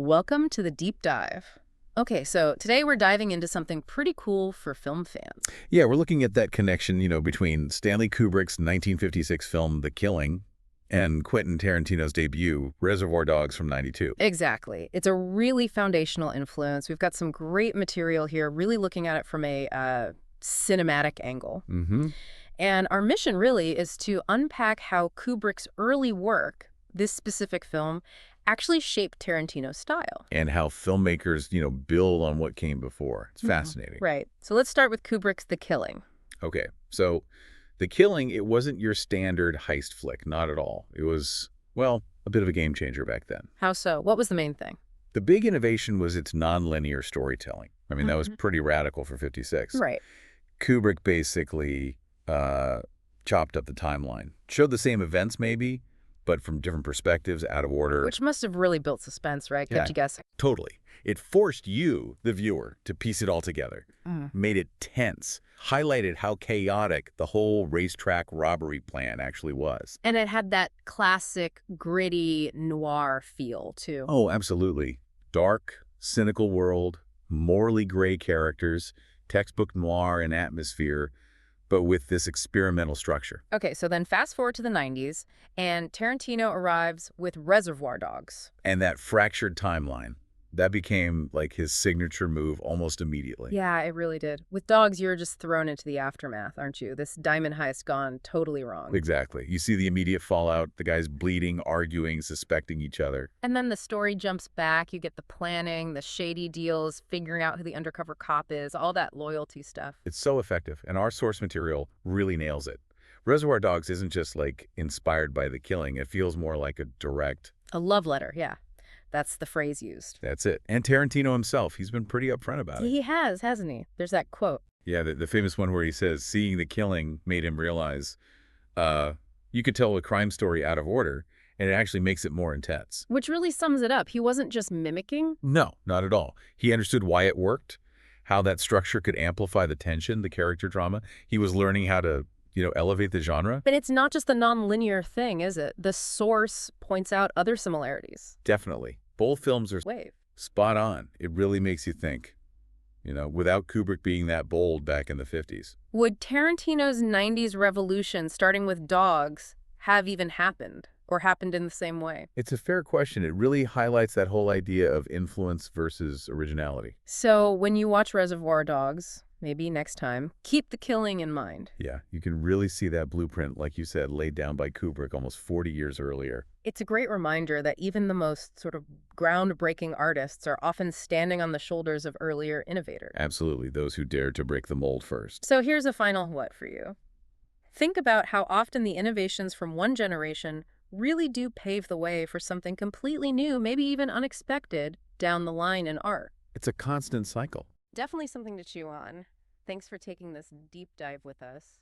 Welcome to the deep dive. Okay, so today we're diving into something pretty cool for film fans. Yeah, we're looking at that connection, between Stanley Kubrick's 1956 film The Killing and Quentin Tarantino's debut, Reservoir Dogs from '92. Exactly. It's a really foundational influence. We've got some great material here, really looking at it from a cinematic angle. Mm-hmm. And our mission really is to unpack how Kubrick's early work, this specific film, actually shaped Tarantino's style. And how filmmakers, build on what came before. It's fascinating. Right. So let's start with Kubrick's The Killing. Okay, so The Killing, it wasn't your standard heist flick, not at all. It was, well, a bit of a game changer back then. How so? What was the main thing? The big innovation was its nonlinear storytelling. I mean, that was pretty radical for '56. Right. Kubrick basically chopped up the timeline. Showed the same events maybe, but from different perspectives, out of order. Which must have really built suspense, right? Kept you guessing. Totally. It forced you, the viewer, to piece it all together. Made it tense. Highlighted how chaotic the whole racetrack robbery plan actually was. And it had that classic, gritty, noir feel, too. Oh, absolutely. Dark, cynical world, morally gray characters, textbook noir and atmosphere, but with this experimental structure. Okay, so then fast forward to the 90s, and Tarantino arrives with Reservoir Dogs. And that fractured timeline, that became like his signature move almost immediately. Yeah, it really did. With Dogs, you're just thrown into the aftermath, aren't you? This diamond heist gone totally wrong. Exactly. You see the immediate fallout, the guys bleeding, arguing, suspecting each other. And then the story jumps back. You get the planning, the shady deals, figuring out who the undercover cop is, all that loyalty stuff. It's so effective, and our source material really nails it. Reservoir Dogs isn't just like inspired by The Killing. It feels more like a direct... A love letter, yeah. That's the phrase used. That's it. And Tarantino himself, he's been pretty upfront about it. He has, hasn't he? There's that quote. Yeah, the famous one where he says, seeing The Killing made him realize you could tell a crime story out of order, and it actually makes it more intense. Which really sums it up. He wasn't just mimicking. No, not at all. He understood why it worked, how that structure could amplify the tension, the character drama. He was learning how to, elevate the genre. But it's not just the non-linear thing, is it? The source points out other similarities. Definitely. Both films are Wave. spot on. It really makes you think, without Kubrick being that bold back in the '50s. Would Tarantino's 90s revolution, starting with Dogs, have even happened? Or happened in the same way? It's a fair question. It really highlights that whole idea of influence versus originality. So when you watch Reservoir Dogs, maybe next time, keep The Killing in mind. Yeah, you can really see that blueprint, like you said, laid down by Kubrick almost 40 years earlier. It's a great reminder that even the most sort of groundbreaking artists are often standing on the shoulders of earlier innovators. Absolutely, those who dared to break the mold first. So here's a final what for you. Think about how often the innovations from one generation really do pave the way for something completely new, maybe even unexpected, down the line in art. It's a constant cycle. Definitely something to chew on. Thanks for taking this deep dive with us.